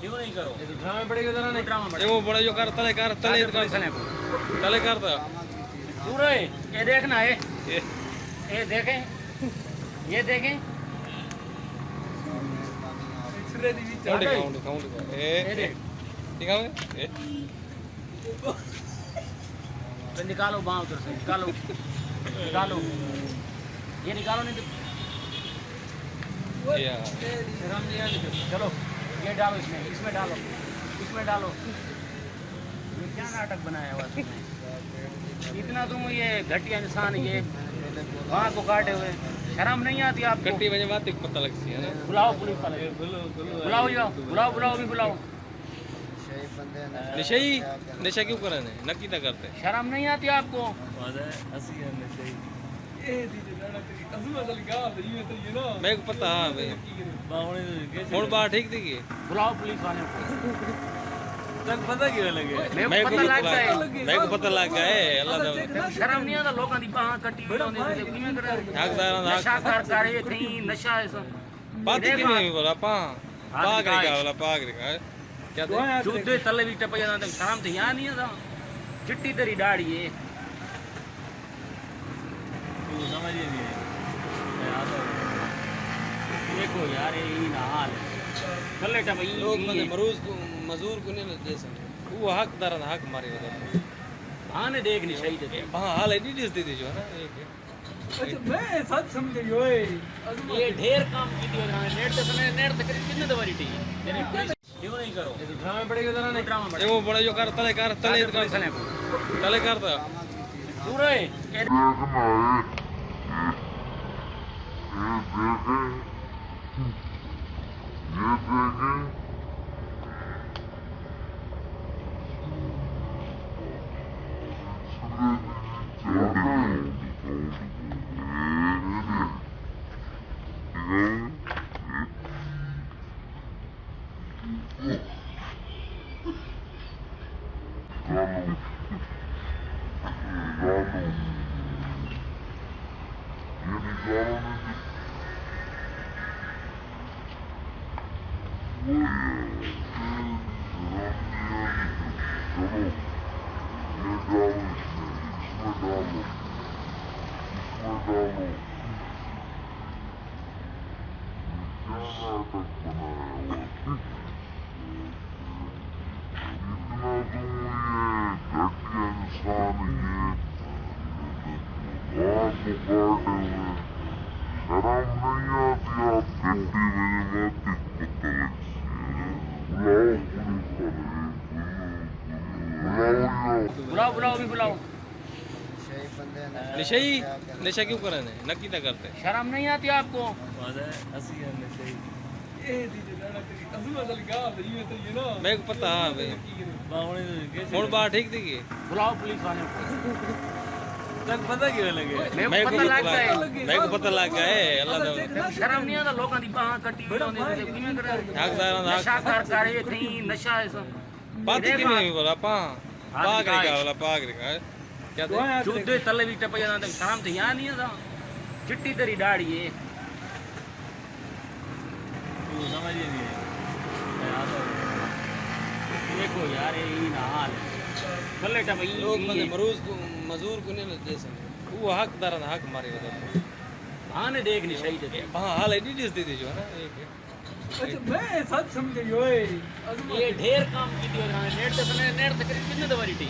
क्यों नहीं करो ये तो ड्रामे पड़ेगा जरा नहीं ड्रामा ये वो बड़ा जो कर तले कर तले करता दूर है ये देखना है ये देखें ये देखें काउंट ये देख दिखाओ तो निकालो बाँह उधर से निकालो निकालो ये निकालो नहीं तो चलो ये डालो इसमें डालो इसमें डालो ये क्या नाटक बनाया हुआ तुमने इतना तुम ये घटिया इंसान ये वहाँ को काटे हुए शर्म नहीं आती आपको गट्टी वजह बात एक पता लगती है ना बुलाओ पुलिस वाले बुलाओ जाओ बुलाओ भी बुलाओ नशा क्यों कर रहे नक्की तक करते शर्म नहीं आती आपको मैं को पता हाँ भाई हूँ बात ठीक थी बुलाओ पुलिस वाले तक पता क्यों लगे मैं को पता लग गया है अल्लाह शर्म नहीं आता लोगों की बाह कटी हुई होंदी किवें करे नशा कर ये थी नशा है सब बात की नहीं बोला पाग रे वाला पाग रे क्या चूते तले भी टप जाता शर्म तो यहाँ नहीं आता चिट्टी तेरी दाढ़ी है तू समझ नहीं देखो यार ये ना हाल तले टप लोग मैंने मजदूर को नहीं दे सकते वो हकदार हक मारे उधर हाँ ने देख नहीं सही थे हाँ हाल एडी दे दी जो है ना अच्छा मैं सच समझ गयो ये ढेर काम की थी नेट तक कितने दवारी थी क्यों नहीं करो ये तो ड्रामे पड़ेगा जरा नहीं ड्रामा ये वो बड़ा जो कर तले करता दूर है ये बुलाओ भी बुलाओ नशा क्यों कर रहे नक्की तक करते शर्म नहीं आती आपको मैं को पता हाँ भाई हूँ बात ठीक थी बुलाओ पुलिस वाले तक पता क्यों लगे मैं को पता लग गया है अल्लाह शर्म नहीं आता लोगों की बाह कटी हुई होंदी किवें करे नशा कर ये थी नशा है सब बात की नहीं बोला पाग रे वाला पाग रे क्या चूते तले भी टप जाता शर्म तो यहाँ नहीं आता चिट्टी तेरी दाढ़ी है तू समझ नहीं देखो यार ये ना हाल तले टप लोग मैंने मजदूर को नहीं दे सकते वो हकदार हक मारे उधर हाँ ने देख नहीं सही थे हाँ हाल एडी दे दी जो है ना अच्छा मैं सच समझ गयो ये ढेर काम की थी नेट तक कितने दवारी थी